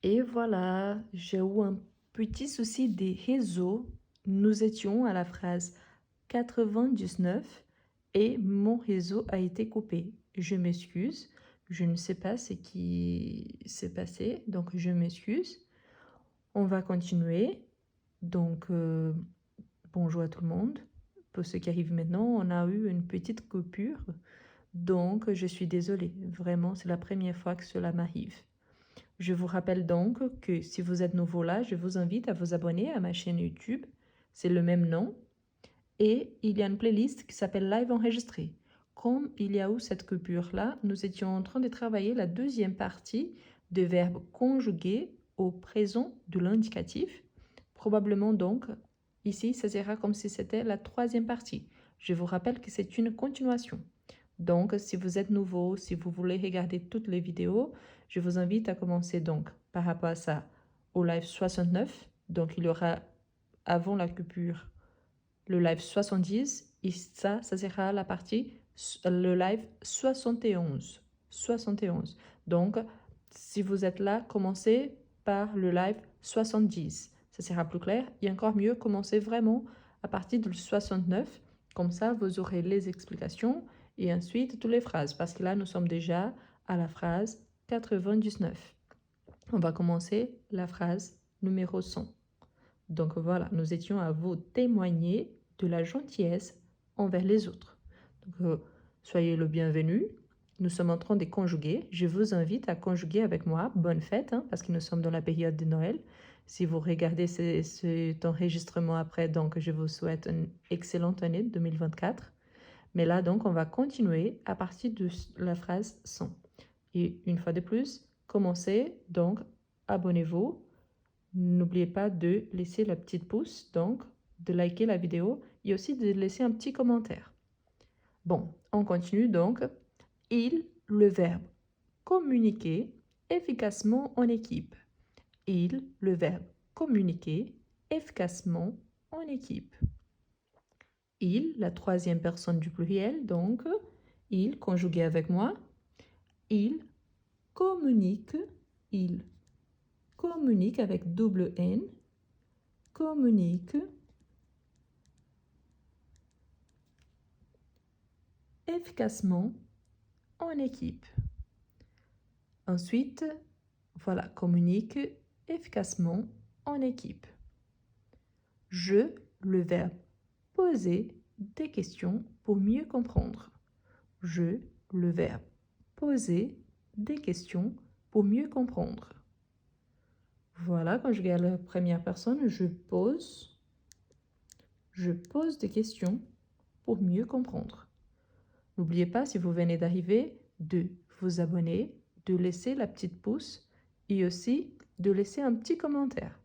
Et voilà, j'ai eu un petit souci des réseaux. Nous étions à la phrase 99 et mon réseau a été coupé. Je m'excuse. Je ne sais pas ce qui s'est passé, donc je m'excuse. On va continuer. Donc, bonjour à tout le monde. Pour ceux qui arrivent maintenant, on a eu une petite coupure. Donc, je suis désolée. Vraiment, c'est la première fois que cela m'arrive. Je vous rappelle donc que si vous êtes nouveau là, je vous invite à vous abonner à ma chaîne YouTube. C'est le même nom. Et il y a une playlist qui s'appelle Live enregistré. Comme il y a eu cette coupure-là, nous étions en train de travailler la deuxième partie de verbe conjugué au présent de l'indicatif. Probablement donc, ici, ça sera comme si c'était la troisième partie. Je vous rappelle que c'est une continuation. Donc, si vous êtes nouveau, si vous voulez regarder toutes les vidéos, je vous invite à commencer donc par rapport à ça au live 69. Donc, il y aura avant la coupure le live 70 et ça sera la partie, le live 71. 71. Donc, si vous êtes là, commencez par le live 70. Ça sera plus clair. Et encore mieux, commencez vraiment à partir du 69. Comme ça, vous aurez les explications et ensuite toutes les phrases. Parce que là, nous sommes déjà à la phrase 99. On va commencer la phrase numéro 100. Donc voilà, nous étions à vous témoigner de la gentillesse envers les autres. Donc, soyez le bienvenu. Nous sommes en train de conjuguer. Je vous invite à conjuguer avec moi. Bonne fête, hein, parce que nous sommes dans la période de Noël. Si vous regardez cet enregistrement après, donc je vous souhaite une excellente année 2024. Mais là, donc, on va continuer à partir de la phrase 100. Et une fois de plus, commencez, donc, abonnez-vous. N'oubliez pas de laisser la petite pouce, donc de liker la vidéo et aussi de laisser un petit commentaire. Bon, on continue donc. Il, le verbe communiquer efficacement en équipe. Il, le verbe communiquer efficacement en équipe. Il, la troisième personne du pluriel, donc il, conjugué avec moi. Il communique, il communique avec double N, communique efficacement en équipe. Ensuite, voilà, communique efficacement en équipe. Je, le verbe poser des questions pour mieux comprendre. Je, le verbe poser des questions pour mieux comprendre. Voilà, quand je regarde la première personne, je pose des questions pour mieux comprendre. N'oubliez pas, si vous venez d'arriver, de vous abonner, de laisser la petite pouce et aussi de laisser un petit commentaire.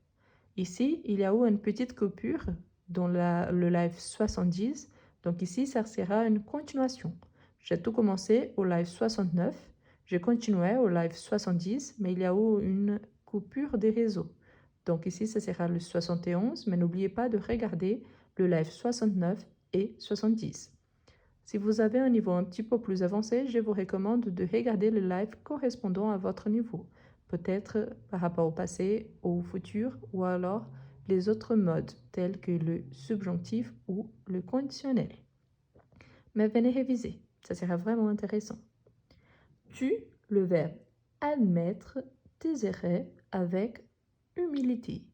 Ici, il y a eu une petite coupure dans le live 70. Donc ici, ça sera une continuation. J'ai tout commencé au live 69. Je continuais au live 70, mais il y a eu une coupure des réseaux. Donc ici, ça sera le 71, mais n'oubliez pas de regarder le live 69 et 70. Si vous avez un niveau un petit peu plus avancé, je vous recommande de regarder le live correspondant à votre niveau, peut-être par rapport au passé, au futur, ou alors les autres modes tels que le subjonctif ou le conditionnel. Mais venez réviser, ça sera vraiment intéressant. Tu, le verbe admettre tes erreurs avec humilité.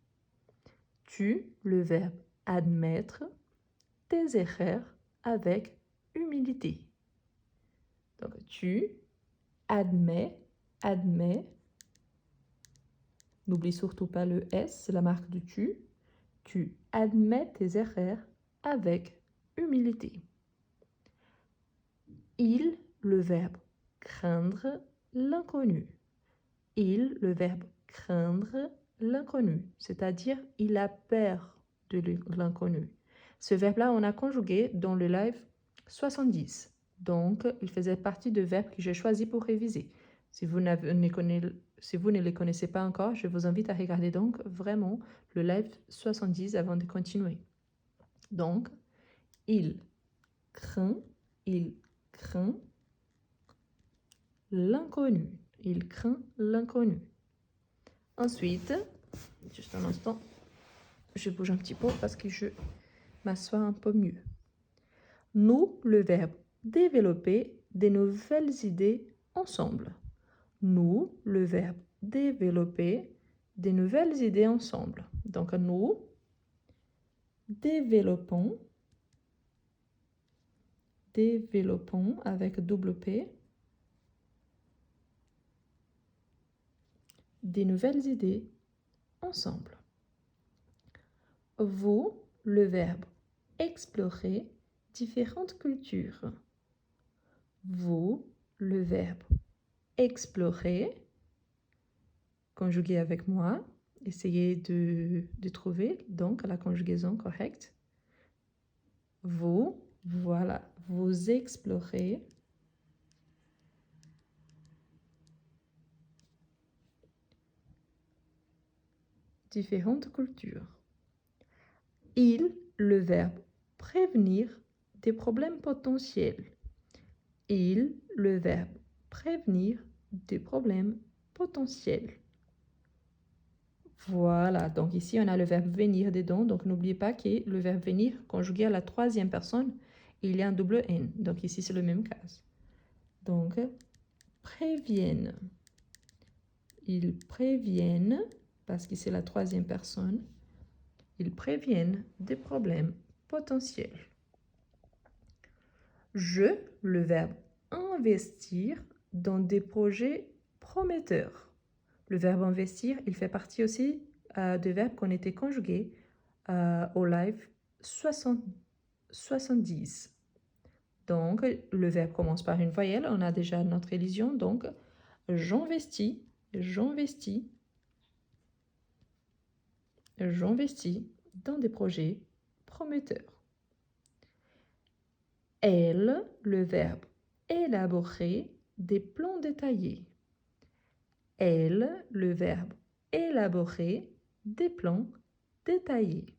Tu, le verbe admettre tes erreurs avec humilité. Donc, tu admets, n'oublie surtout pas le S, c'est la marque du tu. Tu admets tes erreurs avec humilité. Il, le verbe craindre l'inconnu. Il, le verbe craindre l'inconnu, c'est-à-dire il a peur de l'inconnu. Ce verbe-là, on a conjugué dans le live 70. Donc, il faisait partie de verbes que j'ai choisis pour réviser. Si vous ne les connaissez pas encore, je vous invite à regarder donc vraiment le live 70 avant de continuer. Donc, il craint, il craint l'inconnu. Il craint l'inconnu. Ensuite, juste un instant, je bouge un petit peu parce que je m'assois un peu mieux. Nous, le verbe développer des nouvelles idées ensemble. Nous, le verbe développer des nouvelles idées ensemble. Donc, nous développons avec double P des nouvelles idées ensemble. Vous, le verbe explorer différentes cultures. Vous, le verbe explorer, conjugué avec moi, essayez de trouver donc la conjugaison correcte. Vous, voilà, vous explorez différentes cultures. Il, le verbe prévenir des problèmes potentiels. Il, le verbe prévenir des problèmes potentiels. Voilà, donc ici on a le verbe venir dedans, donc n'oubliez pas que le verbe venir conjugué à la troisième personne, il y a un double N, donc ici c'est le même cas. Donc, préviennent. Ils préviennent, parce que c'est la troisième personne, ils préviennent des problèmes potentiels. Je, le verbe investir dans des projets prometteurs. Le verbe investir, il fait partie aussi des verbes qu'on était conjugués au live 70. Donc, le verbe commence par une voyelle. On a déjà notre élision. Donc, j'investis dans des projets prometteurs. Elle, le verbe élaborer des plans détaillés. Elle, le verbe élaborer des plans détaillés.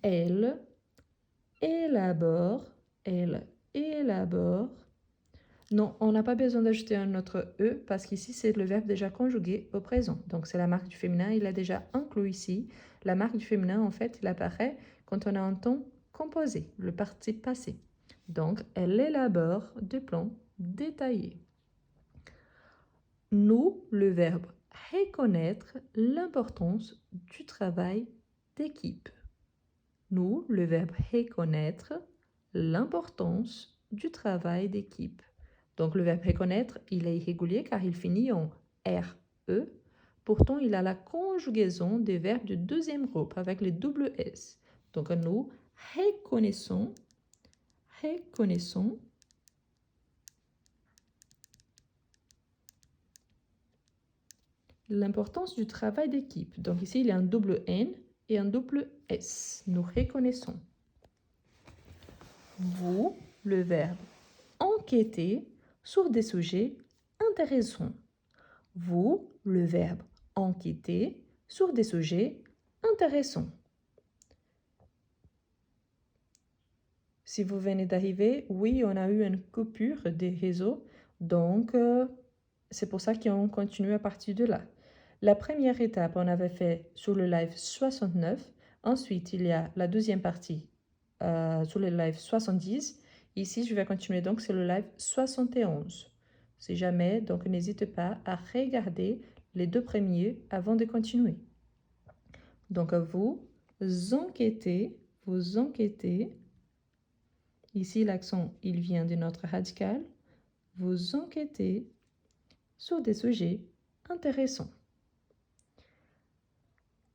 Elle élabore. Non, on n'a pas besoin d'ajouter un autre E parce qu'ici, c'est le verbe déjà conjugué au présent. Donc, c'est la marque du féminin, il a déjà inclus ici. La marque du féminin, en fait, il apparaît quand on a un temps composé, le participe passé. Donc, elle élabore des plans détaillés. Nous, le verbe reconnaître l'importance du travail d'équipe. Nous, le verbe reconnaître l'importance du travail d'équipe. Donc, le verbe reconnaître, il est irrégulier car il finit en RE. Pourtant, il a la conjugaison des verbes du deuxième groupe avec les double S. Donc, nous reconnaissons l'importance du travail d'équipe. Donc, ici, il y a un double N et un double S. Nous reconnaissons. Vous, le verbe enquêter sur des sujets intéressants. Vous, le verbe enquêter sur des sujets intéressants. Si vous venez d'arriver, oui, on a eu une coupure des réseaux, donc c'est pour ça qu'on continue à partir de là. La première étape, on avait fait sur le live 69. Ensuite, il y a la deuxième partie sur le live 70. Ici, je vais continuer donc sur le live 71. Si jamais, donc n'hésitez pas à regarder les deux premiers avant de continuer. Donc, vous enquêtez. Ici, l'accent, il vient de notre radical. Vous enquêtez sur des sujets intéressants.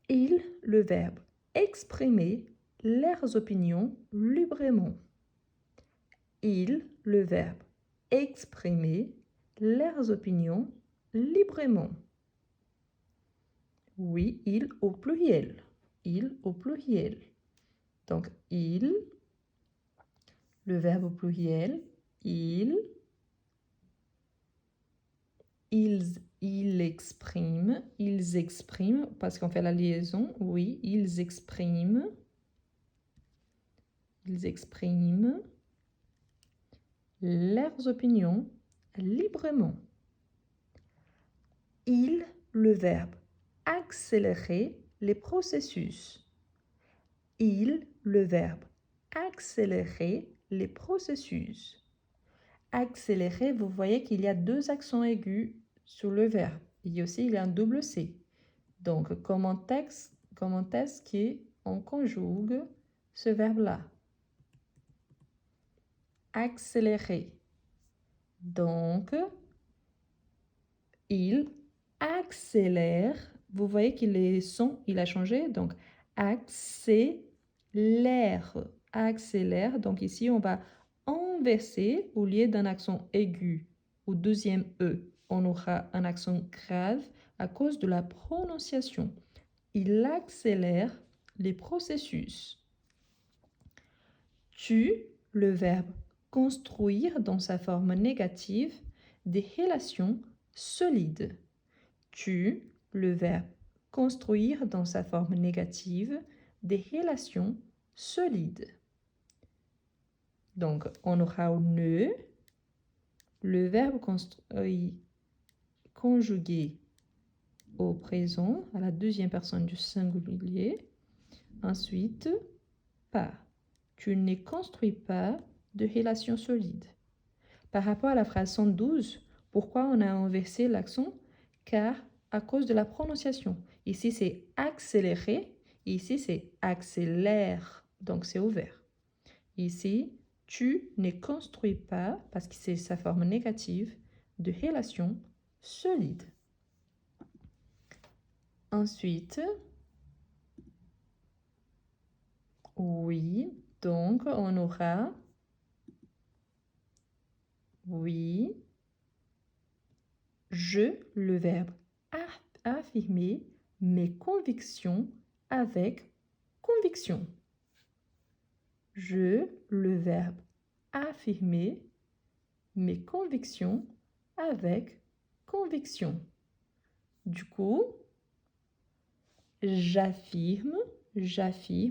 Il, le verbe exprimer leurs opinions librement. Il, le verbe exprimer leurs opinions librement. Oui, il au pluriel. Il au pluriel. Donc, il, le verbe au pluriel, ils expriment, parce qu'on fait la liaison, oui, ils expriment leurs opinions librement. Il, le verbe accélérer les processus. Il, le verbe accélérer les processus. Accélérer, vous voyez qu'il y a deux accents aigus sur le verbe. Et aussi, il y a un double C. Donc, comment est-ce qu'on conjugue ce verbe-là? Accélérer. Donc, il accélère. Vous voyez qu'il est son, il a changé. Donc, accélère. Accélère. Donc, ici, on va inverser. Au lieu d'un accent aigu au deuxième E, on aura un accent grave à cause de la prononciation. Il accélère les processus. Tu, le verbe construire dans sa forme négative des relations solides. Tu, le verbe construire dans sa forme négative des relations solides. Donc, on aura au ne, le verbe conjugué au présent, à la deuxième personne du singulier. Ensuite, pas. Tu ne construis pas de relations solides. Par rapport à la phrase 112, pourquoi on a inversé l'accent? Car à cause de la prononciation. Ici, c'est accélérer. Ici, c'est accélère. Donc, c'est ouvert. Ici, tu ne construis pas, parce que c'est sa forme négative, de relations solides. Ensuite, oui, donc on aura oui, je, le verbe affirmer mes convictions avec conviction. Je, le verbe affirmer mes convictions avec conviction. Du coup, j'affirme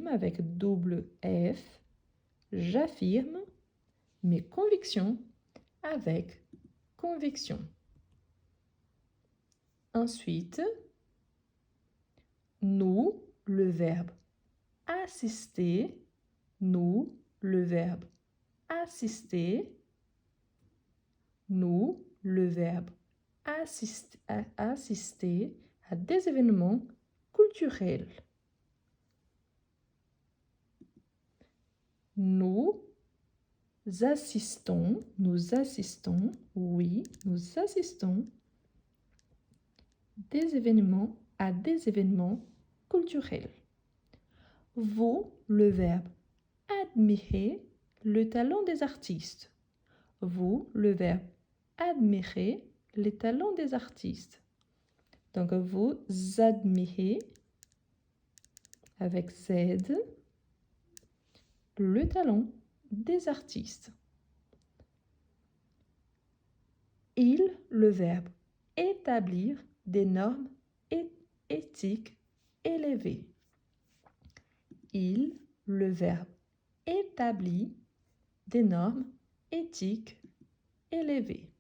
avec double F, j'affirme mes convictions avec conviction. Ensuite, nous, le verbe assister, nous, le verbe assister, nous, le verbe assister à des événements culturels. Nous assistons, oui, nous assistons à des événements culturels. Vous, le verbe admirer le talent des artistes. Vous, le verbe admirer les talents des artistes. Donc, vous admirez avec Z le talent des artistes. Il, le verbe établir des normes éthiques élevées. Il, le verbe établit des normes éthiques élevées.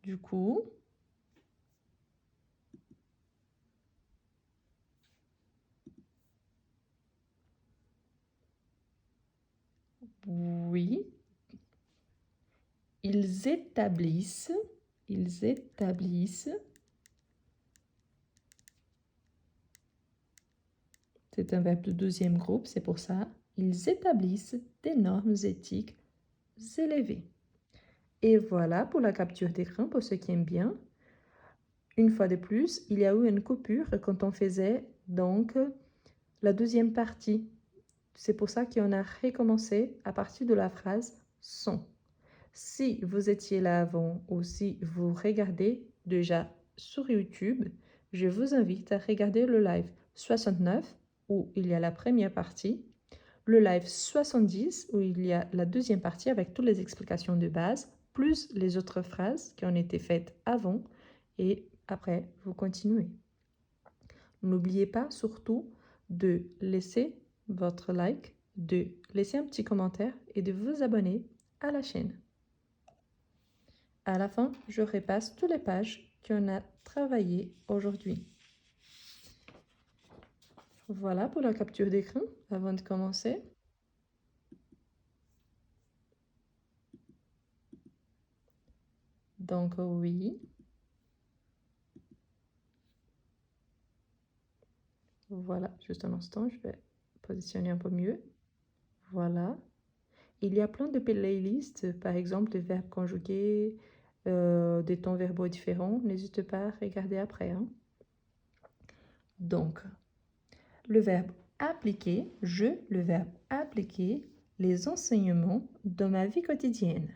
Du coup, oui, ils établissent, c'est un verbe de deuxième groupe, c'est pour ça, ils établissent des normes éthiques élevées. Et voilà pour la capture d'écran, pour ceux qui aiment bien. Une fois de plus, il y a eu une coupure quand on faisait donc la deuxième partie. C'est pour ça qu'on a recommencé à partir de la phrase « sont ». Si vous étiez là avant ou si vous regardez déjà sur YouTube, je vous invite à regarder le live 69 où il y a la première partie, le live 70 où il y a la deuxième partie avec toutes les explications de base, plus les autres phrases qui ont été faites avant et après, vous continuez. N'oubliez pas surtout de laisser votre like, de laisser un petit commentaire et de vous abonner à la chaîne. À la fin, je repasse toutes les pages qu'on a travaillé aujourd'hui. Voilà pour la capture d'écran avant de commencer. Donc oui. Voilà, juste un instant, je vais positionner un peu mieux. Voilà. Il y a plein de playlists, par exemple des verbes conjugués, des temps verbaux différents. N'hésitez pas à regarder après. Hein. Donc, le verbe appliquer, le verbe appliquer les enseignements dans ma vie quotidienne.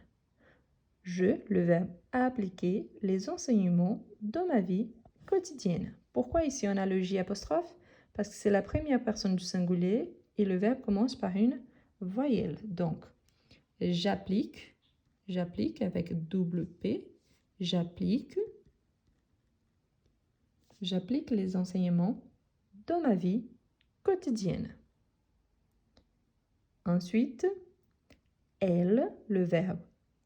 Le verbe appliquer les enseignements dans ma vie quotidienne. Pourquoi ici on a le J apostrophe? Parce que c'est la première personne du singulier et le verbe commence par une voyelle. Donc, j'applique avec double P, j'applique les enseignements dans ma vie quotidienne. Ensuite, elle, le verbe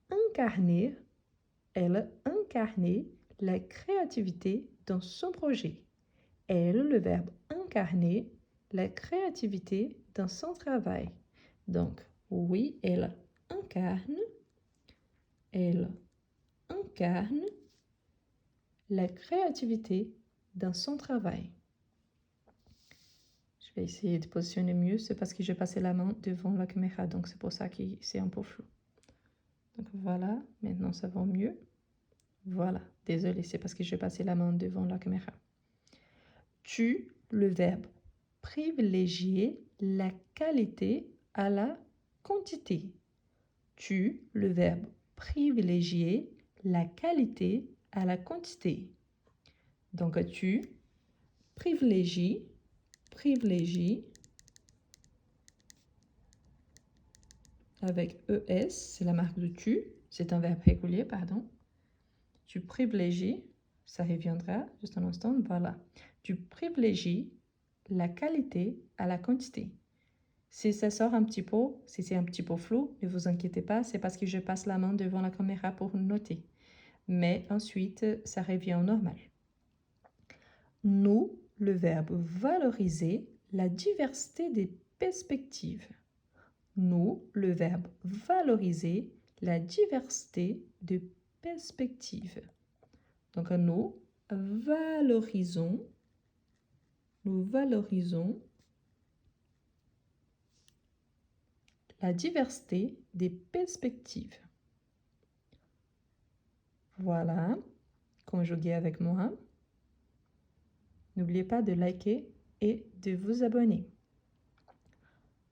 incarner, elle incarner la créativité dans son projet. Elle, le verbe incarner la créativité dans son travail. Donc, oui, elle incarne la créativité dans son travail. Je vais essayer de positionner mieux, c'est parce que j'ai passé la main devant la caméra, donc c'est pour ça que c'est un peu flou. Donc voilà, maintenant ça va mieux. Voilà, désolé, c'est parce que j'ai passé la main devant la caméra. Tu, le verbe privilégier la qualité à la quantité. Tu, le verbe privilégier la qualité à la quantité. Donc tu privilégie avec ES, c'est la marque de tu, c'est un verbe régulier, pardon. Tu privilégies, ça reviendra juste un instant, voilà. Tu privilégies la qualité à la quantité. Si ça sort un petit peu, si c'est un petit peu flou, ne vous inquiétez pas, c'est parce que je passe la main devant la caméra pour noter. Mais ensuite, ça revient au normal. Nous, le verbe valoriser la diversité des perspectives. Nous, le verbe valoriser la diversité de perspectives. Donc, nous valorisons la diversité des perspectives. Voilà, conjuguez avec moi. N'oubliez pas de liker et de vous abonner.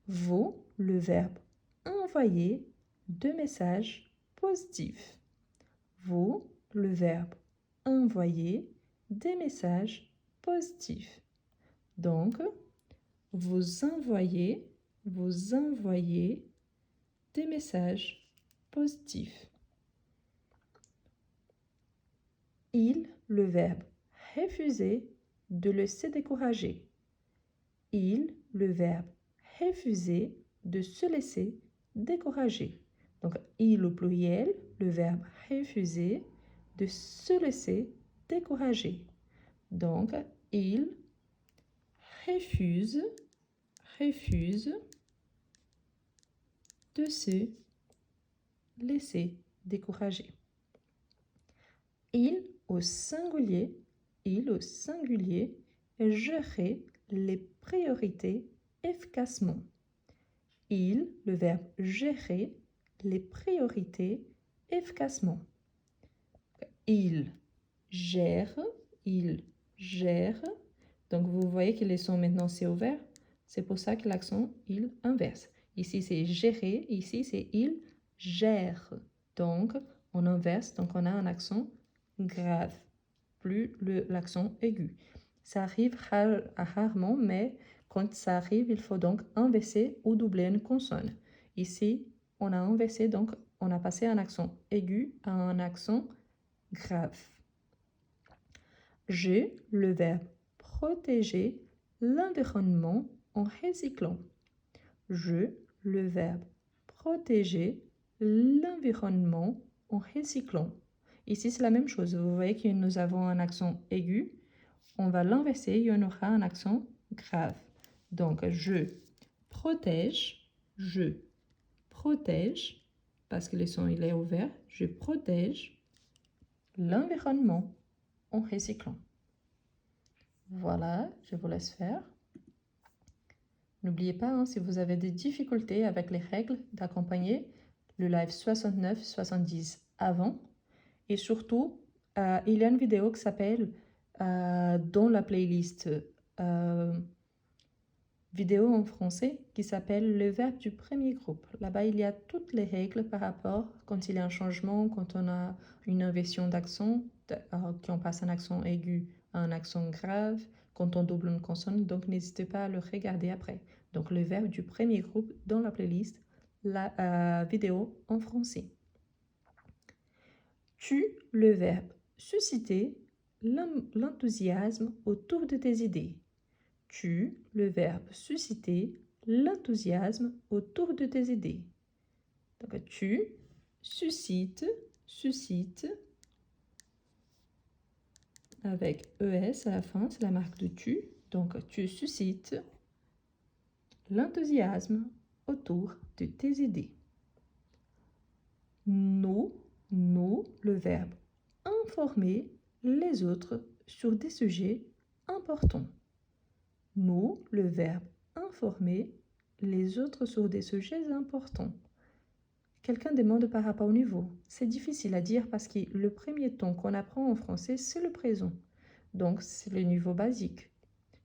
Vous, le verbe envoyer 2 messages positifs. Vous, le verbe envoyer des messages positifs. Donc, vous envoyez des messages positifs. Il, le verbe refuser, de laisser décourager. Il, le verbe refuser, de se laisser décourager. Donc, il au pluriel, le verbe refuser, de se laisser décourager. Donc, il refuse de se laisser décourager. Il au singulier, gérer les priorités efficacement. Il, le verbe gérer les priorités efficacement. Il gère. Donc, vous voyez que les sons maintenant, c'est ouvert. C'est pour ça que l'accent, il inverse. Ici, c'est gérer. Ici, c'est il gère. Donc, on inverse. Donc, on a un accent grave, plus l'accent aigu. Ça arrive rarement, mais quand ça arrive, il faut donc inverser ou doubler une consonne. Ici, on a inversé, donc on a passé un accent aigu à un accent grave. J'ai le verbe protéger l'environnement en recyclant. Je, le verbe protéger l'environnement en recyclant. Ici, c'est la même chose. Vous voyez que nous avons un accent aigu. On va l'inverser et on aura un accent grave. Donc, je protège, parce que le son il est ouvert, je protège l'environnement en recyclant. Voilà, je vous laisse faire. N'oubliez pas, hein, si vous avez des difficultés avec les règles, d'accompagner le live 69-70 avant. Et surtout, il y a une vidéo qui s'appelle dans la playlist vidéo en français qui s'appelle le verbe du premier groupe. Là-bas, il y a toutes les règles par rapport quand il y a un changement, quand on a une inversion d'accent, qu'on passe un accent aigu à un accent grave, quand on double une consonne. Donc, n'hésitez pas à le regarder après. Donc, le verbe du premier groupe dans la playlist, la vidéo en français. Tu, le verbe susciter l'enthousiasme autour de tes idées. Tu, le verbe susciter l'enthousiasme autour de tes idées. Donc, tu suscites avec ES à la fin, c'est la marque de tu. Donc, tu suscites l'enthousiasme autour de tes idées. Nous, le verbe informer les autres sur des sujets importants. Nous, le verbe informer les autres sur des sujets importants. Quelqu'un demande par rapport au niveau. C'est difficile à dire parce que le premier ton qu'on apprend en français, c'est le présent. Donc, c'est le niveau basique.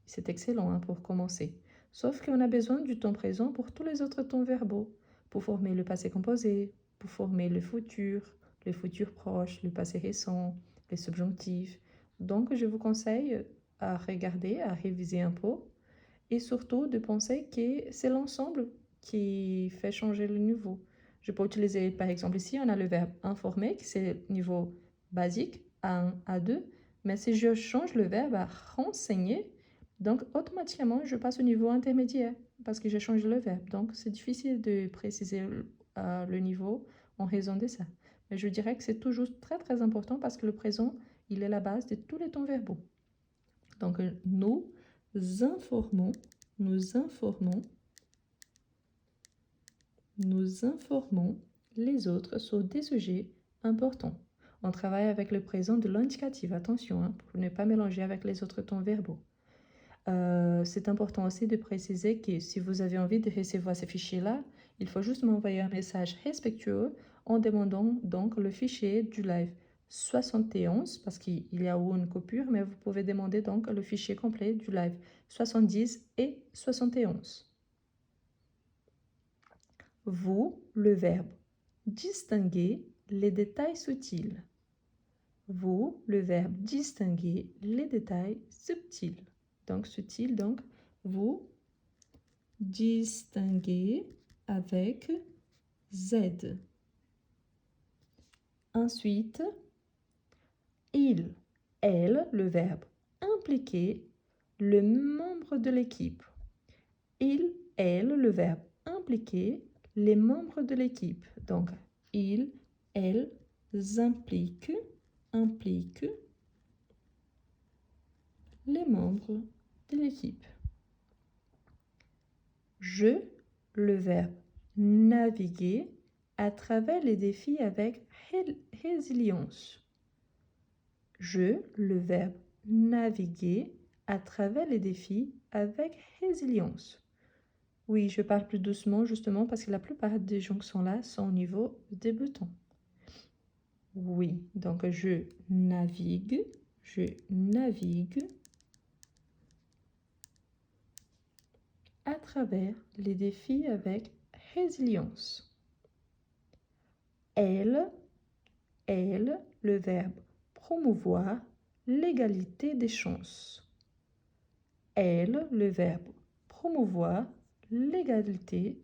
C'est excellent hein, pour commencer. Sauf qu'on a besoin du temps présent pour tous les autres tons verbaux, pour former le passé composé, pour former le futur proche, le passé récent, les subjonctifs. Donc, je vous conseille à regarder, à réviser un peu et surtout de penser que c'est l'ensemble qui fait changer le niveau. Je peux utiliser, par exemple, ici, on a le verbe informer, qui c'est le niveau basique, A1, A2, mais si je change le verbe à renseigner, donc automatiquement, je passe au niveau intermédiaire parce que j'ai changé le verbe. Donc, c'est difficile de préciser le niveau en raison de ça. Mais je dirais que c'est toujours très, très important parce que le présent, il est la base de tous les temps verbaux. Donc, nous informons les autres sur des sujets importants. On travaille avec le présent de l'indicatif, attention, hein, pour ne pas mélanger avec les autres temps verbaux. C'est important aussi de préciser que si vous avez envie de recevoir ces fichiers-là, il faut juste m'envoyer un message respectueux en demandant donc le fichier du live 71, parce qu'il y a eu une coupure, mais vous pouvez demander donc le fichier complet du live 70 et 71. Vous, le verbe distinguer les détails subtils. Vous, le verbe distinguer les détails subtils. Donc, subtil, donc, vous distinguez avec Z. Ensuite, il, elle, le verbe impliquer le membre de l'équipe. Il, elle, le verbe impliquer les membres de l'équipe. Donc, il, elle impliquent les membres de l'équipe. Je, le verbe naviguer à travers les défis avec résilience. Je, le verbe naviguer à travers les défis avec résilience. Oui, je parle plus doucement justement parce que la plupart des jonctions là sont au niveau débutant. Oui, donc je navigue à travers les défis avec résilience. Elle, le verbe promouvoir l'égalité des chances. Elle, le verbe promouvoir l'égalité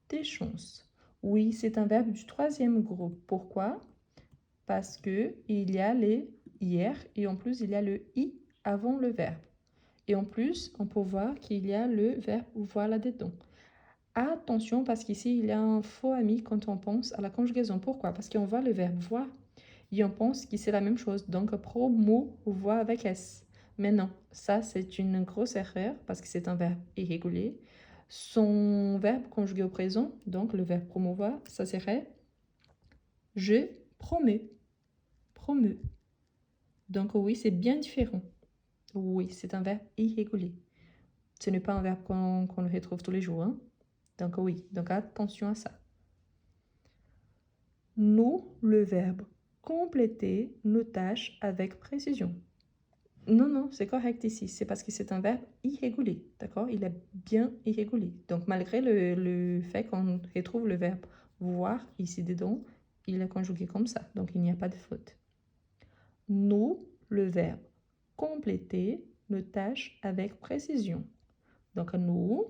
des chances. Oui, c'est un verbe du troisième groupe. Pourquoi? Parce qu'il y a les hier et en plus il y a le i avant le verbe. Et en plus, on peut voir qu'il y a le verbe voir là-dedans. Attention, parce qu'ici, il y a un faux ami quand on pense à la conjugaison. Pourquoi? Parce qu'on voit le verbe voir. et on pense que c'est la même chose. Donc, promouvoir avec S. Mais non, ça, c'est une grosse erreur parce que c'est un verbe irrégulier. Son verbe conjugué au présent, donc le verbe promouvoir, ça serait je promeux. Promeux. Donc, oui, c'est bien différent. Oui, c'est un verbe irrégulier. Ce n'est pas un verbe qu'on retrouve tous les jours. Hein? Donc, oui, donc attention à ça. Nous, le verbe compléter nos tâches avec précision. Non, non, c'est correct ici. C'est parce que c'est un verbe irrégulier, d'accord? Il est bien irrégulier. Donc, malgré le fait qu'on retrouve le verbe voir ici dedans, il est conjugué comme ça. Donc, il n'y a pas de faute. Nous, le verbe compléter nos tâches avec précision. Donc, nous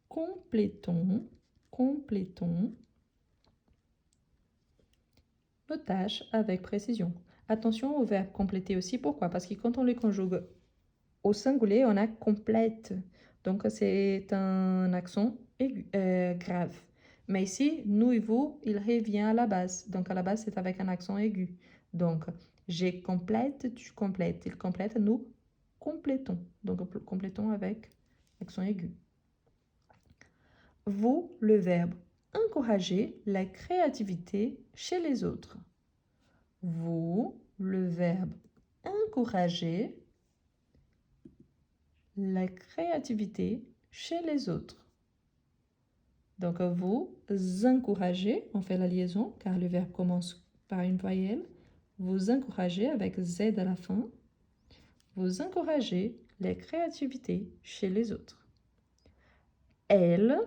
complétons nos tâches avec précision. Attention au verbe compléter aussi. Pourquoi? Parce que quand on le conjugue au singulier, on a complète. Donc, c'est un accent aigu, grave. Mais ici, nous et vous, il revient à la base. Donc, à la base, c'est avec un accent aigu. Donc, j'ai complète, tu complètes. Il complète, nous complétons. Donc, complétons avec accent aigu. Vous, le verbe encourager la créativité chez les autres. Vous, le verbe encourager la créativité chez les autres. Donc, vous encouragez, on fait la liaison car le verbe commence par une voyelle. Vous encouragez avec Z à la fin. Vous encouragez la créativité chez les autres. Elle,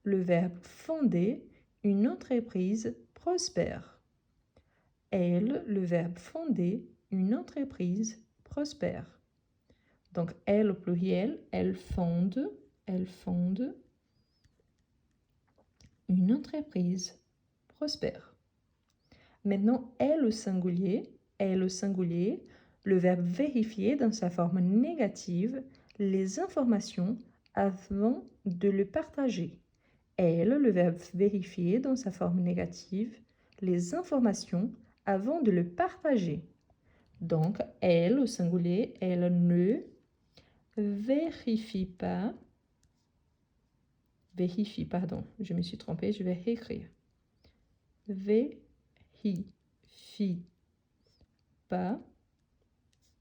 le verbe fonder une entreprise prospère. Elle, le verbe fonder une entreprise prospère. Donc, elle au pluriel, elle fonde une entreprise prospère. Maintenant, elle au singulier, le verbe vérifier dans sa forme négative les informations avant de le partager. Elle, le verbe vérifier dans sa forme négative les informations avant de le partager. Donc, elle au singulier, elle ne vérifie pas. Vérifie, pardon, je me suis trompée, je vais réécrire. Vérifie pas.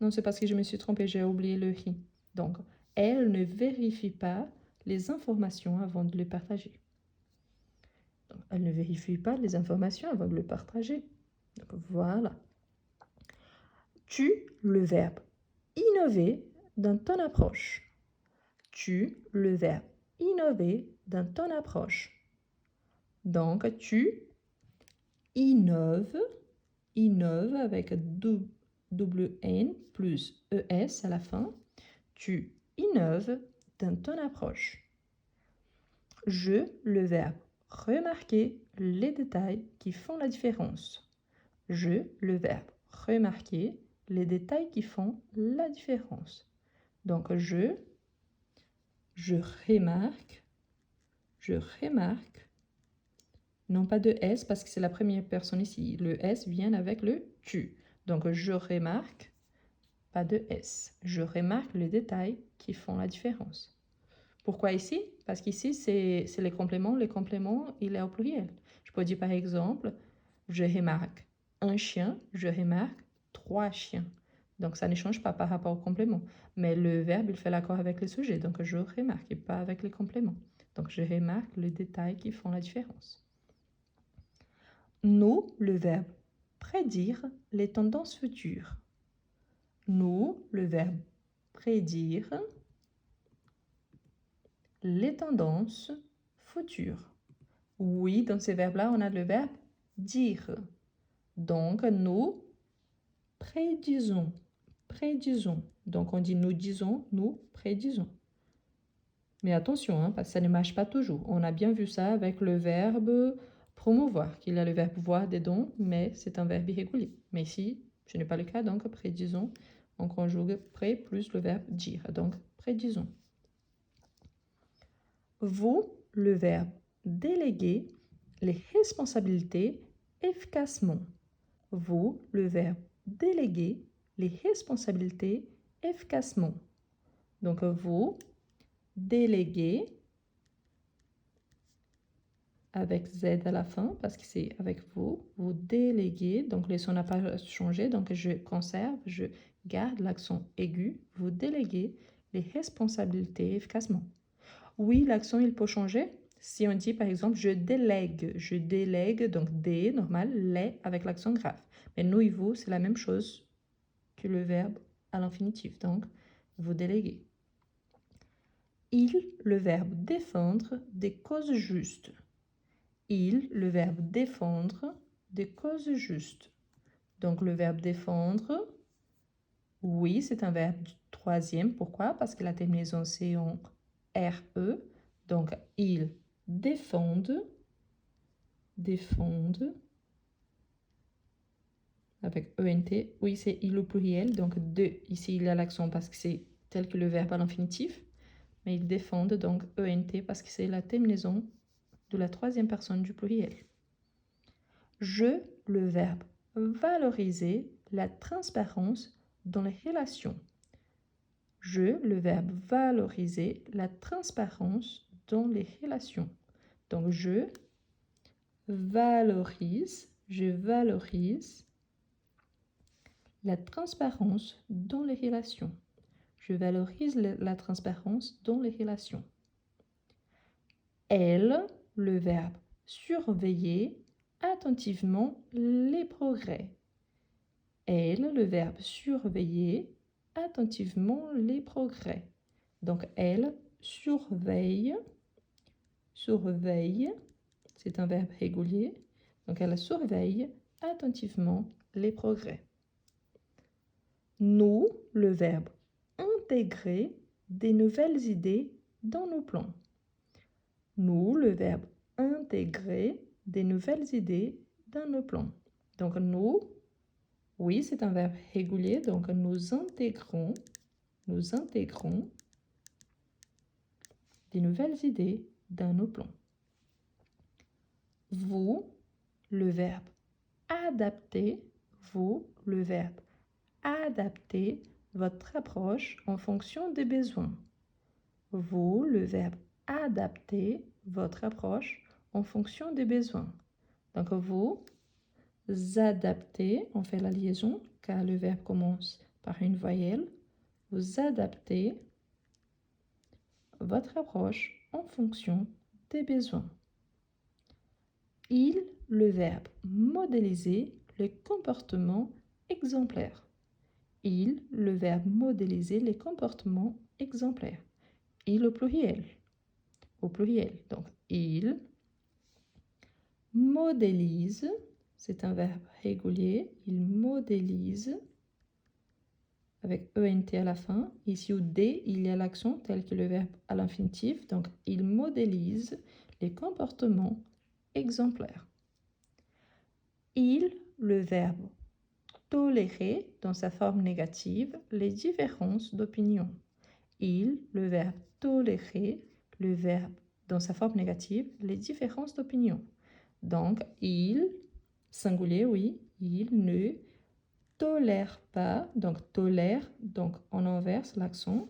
Non, c'est parce que je me suis trompée, j'ai oublié le hi. Donc, elle ne vérifie pas les informations avant de les partager. Donc, elle ne vérifie pas les informations avant de le partager. Donc, voilà. Tu, le verbe innover dans ton approche. Tu, le verbe innover dans ton approche. Donc, tu innoves avec double N plus ES à la fin. Tu innoves dans ton approche. Je, le verbe remarquer les détails qui font la différence. Je, le verbe remarquer les détails qui font la différence. Donc, je remarque, non pas de S parce que c'est la première personne ici. Le S vient avec le tu. Donc, je remarque, pas de S. Je remarque les détails qui font la différence. Pourquoi ici? Parce qu'ici, c'est les compléments. Les compléments, il est au pluriel. Je peux dire par exemple, je remarque un chien, je remarque 3 chiens. Donc, ça ne change pas par rapport au complément. Mais le verbe, il fait l'accord avec le sujet. Donc, je remarque et pas avec les compléments. Donc, je remarque les détails qui font la différence. Nous, le verbe prédire les tendances futures. Nous, le verbe prédire les tendances futures. Oui, dans ces verbes-là, on a le verbe dire. Donc, nous prédisons. Donc, on dit nous disons, nous prédisons. Mais attention, hein, parce que ça ne marche pas toujours. On a bien vu ça avec le verbe promouvoir, qu'il a le verbe voir dedans, mais c'est un verbe irrégulier. Mais ici, ce n'est pas le cas, donc prédisons. On conjugue pré plus le verbe dire. Donc, prédisons. Vous, le verbe déléguer les responsabilités efficacement. Vous, le verbe déléguer les responsabilités efficacement. Donc, vous déléguez avec Z à la fin, parce que c'est avec vous. Vous déléguez, donc le son n'a pas changé, donc je conserve, je garde l'accent aigu. Vous déléguez les responsabilités efficacement. Oui, l'accent, il peut changer. Si on dit, par exemple, je délègue, donc D, normal, les, avec l'accent grave. Mais nous et vous, c'est la même chose que le verbe à l'infinitif. Donc, vous déléguez. Il, le verbe défendre des causes justes. Il, le verbe défendre des causes justes. Donc, le verbe défendre, oui, c'est un verbe du troisième. Pourquoi? Parce que la terminaison, c'est en RE. Donc, ils défendent, avec ENT. Oui, c'est il au pluriel. Donc, ici, il y a l'accent parce que c'est tel que le verbe à l'infinitif. Mais ils défendent, donc ENT, parce que c'est la terminaison de la troisième personne du pluriel. Je, le verbe valoriser la transparence dans les relations. Je, le verbe valoriser la transparence dans les relations. Donc, je valorise la transparence dans les relations. Je valorise la transparence dans les relations. Elle, le verbe surveiller attentivement les progrès. Elle, le verbe surveiller attentivement les progrès. Donc, elle surveille, c'est un verbe régulier. Donc, elle surveille attentivement les progrès. Nous, le verbe intégrer des nouvelles idées dans nos plans. Nous, le verbe intégrer des nouvelles idées dans nos plans. Donc, nous, oui, c'est un verbe régulier. Donc, nous intégrons des nouvelles idées dans nos plans. Vous, le verbe adapter, votre approche en fonction des besoins. Vous, le verbe adapter votre approche en fonction des besoins. Donc, vous adaptez, on fait la liaison car le verbe commence par une voyelle. Vous adaptez votre approche en fonction des besoins. Il, le verbe modéliser les comportements exemplaires. Il, le verbe modéliser les comportements exemplaires. Il au pluriel. Donc, il modélise, c'est un verbe régulier, il modélise avec ENT à la fin. Ici, au D, il y a l'accent tel que le verbe à l'infinitif. Donc, il modélise les comportements exemplaires. Il, le verbe tolérer dans sa forme négative les différences d'opinion. Il, le verbe tolérer, le verbe dans sa forme négative, les différences d'opinion. Donc, il, singulier, oui, il ne tolère pas, donc on inverse l'accent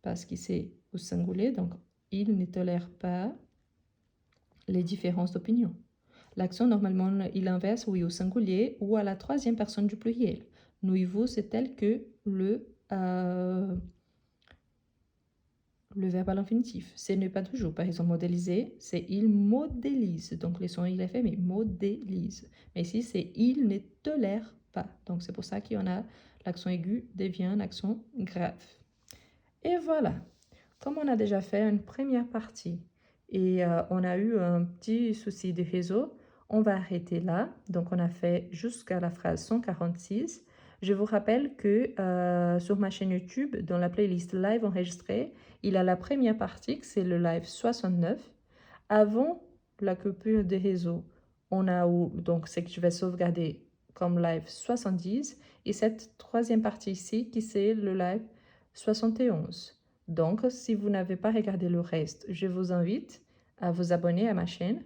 parce que c'est au singulier, donc il ne tolère pas les différences d'opinion. L'accent, normalement, il inverse, oui, au singulier ou à la troisième personne du pluriel. Nous et vous, c'est tel que le verbe à l'infinitif. C'est ne pas toujours. Par exemple, modéliser, c'est il modélise. Donc, les sons, il est fait, mais modélise. Mais ici, c'est il ne tolère pas. Donc, c'est pour ça qu'il y en a l'accent aigu devient un accent grave. Et voilà. Comme on a déjà fait une première partie et on a eu un petit souci de réseau, on va arrêter là. Donc, on a fait jusqu'à la phrase 146. Je vous rappelle que sur ma chaîne YouTube, dans la playlist live enregistrée, il y a la première partie, c'est le live 69. Avant la coupure de réseau, on a donc ce que je vais sauvegarder comme live 70. Et cette troisième partie ici, qui c'est le live 71. Donc, si vous n'avez pas regardé le reste, je vous invite à vous abonner à ma chaîne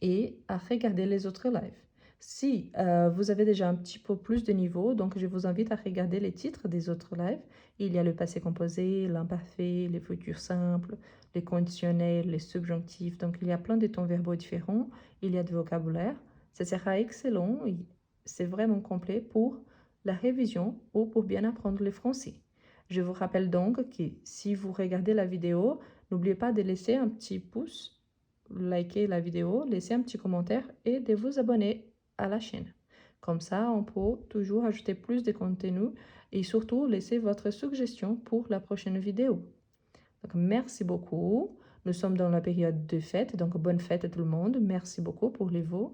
et à regarder les autres lives. Si vous avez déjà un petit peu plus de niveau, donc je vous invite à regarder les titres des autres lives. Il y a le passé composé, l'imparfait, les futurs simples, les conditionnels, les subjonctifs. Donc il y a plein de temps verbaux différents. Il y a du vocabulaire. Ça sera excellent. C'est vraiment complet pour la révision ou pour bien apprendre le français. Je vous rappelle donc que si vous regardez la vidéo, n'oubliez pas de laisser un petit pouce, liker la vidéo, laisser un petit commentaire et de vous abonner à la chaîne. Comme ça, on peut toujours ajouter plus de contenu et surtout laisser votre suggestion pour la prochaine vidéo. Donc, merci beaucoup. Nous sommes dans la période de fête, donc bonne fête à tout le monde. Merci beaucoup pour les vœux.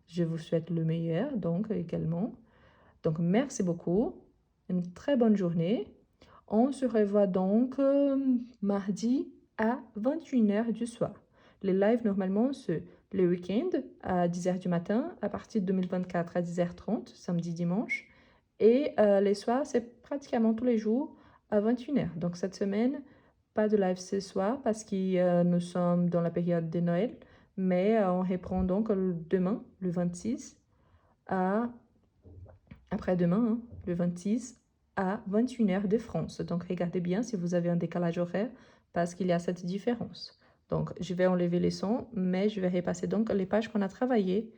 Je vous souhaite le meilleur, donc également. Donc, merci beaucoup. Une très bonne journée. On se revoit donc mardi à 21h du soir. Les lives, normalement, c'est le week-end à 10h du matin, à partir de 2024 à 10h30, samedi, dimanche. Et les soirs, c'est pratiquement tous les jours à 21h. Donc, cette semaine, pas de live ce soir parce que nous sommes dans la période de Noël. Mais on reprend donc demain, le 26, après-demain, hein, le 26 à 21h de France. Donc, regardez bien si vous avez un décalage horaire parce qu'il y a cette différence. Donc, je vais enlever les sons, mais je vais repasser donc les pages qu'on a travaillées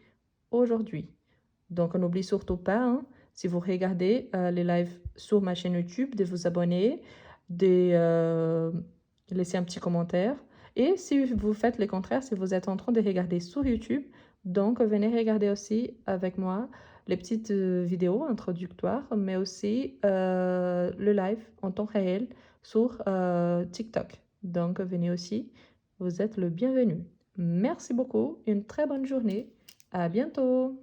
aujourd'hui. Donc, n'oubliez surtout pas, hein, si vous regardez les lives sur ma chaîne YouTube, de vous abonner, de laisser un petit commentaire. Et si vous faites le contraire, si vous êtes en train de regarder sur YouTube, donc venez regarder aussi avec moi les petites vidéos introductoires, mais aussi le live en temps réel sur TikTok. Donc, venez aussi, vous êtes le bienvenu. Merci beaucoup, une très bonne journée. À bientôt.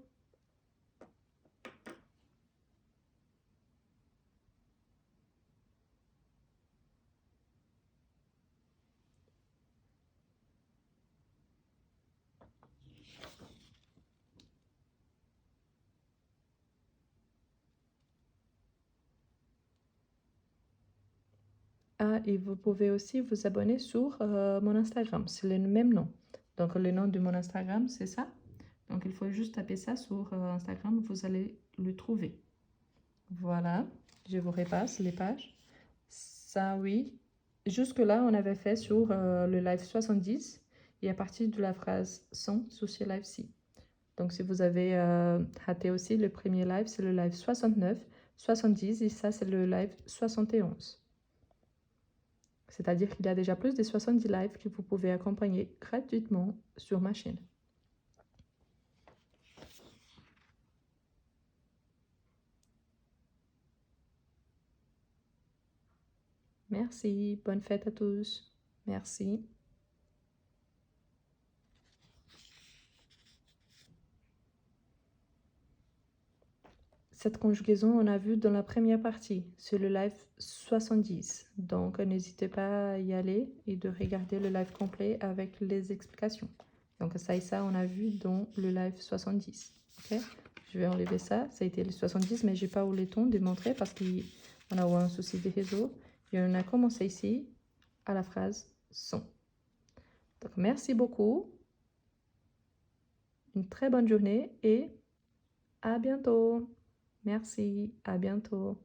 Ah, et vous pouvez aussi vous abonner sur mon Instagram, c'est le même nom. Donc, le nom de mon Instagram, c'est ça. Donc, il faut juste taper ça sur Instagram, vous allez le trouver. Voilà, je vous repasse les pages. Ça, oui. Jusque-là, on avait fait sur le live 70 et à partir de la phrase 100 sur ce live-ci. Donc, si vous avez raté aussi le premier live, c'est le live 69, 70 et ça, c'est le live 71. C'est-à-dire qu'il y a déjà plus de 70 lives que vous pouvez accompagner gratuitement sur ma chaîne. Merci, bonne fête à tous. Merci. Cette conjugaison, on a vu dans la première partie, sur le live 70. Donc, n'hésitez pas à y aller et de regarder le live complet avec les explications. Donc, ça et ça, on a vu dans le live 70. Ok, je vais enlever ça. Ça a été le 70, mais j'ai pas eu le temps de montrer parce qu'on a eu un souci de réseau. Et on a commencé ici à la phrase sont. Donc, merci beaucoup. Une très bonne journée et à bientôt. Merci, à bientôt.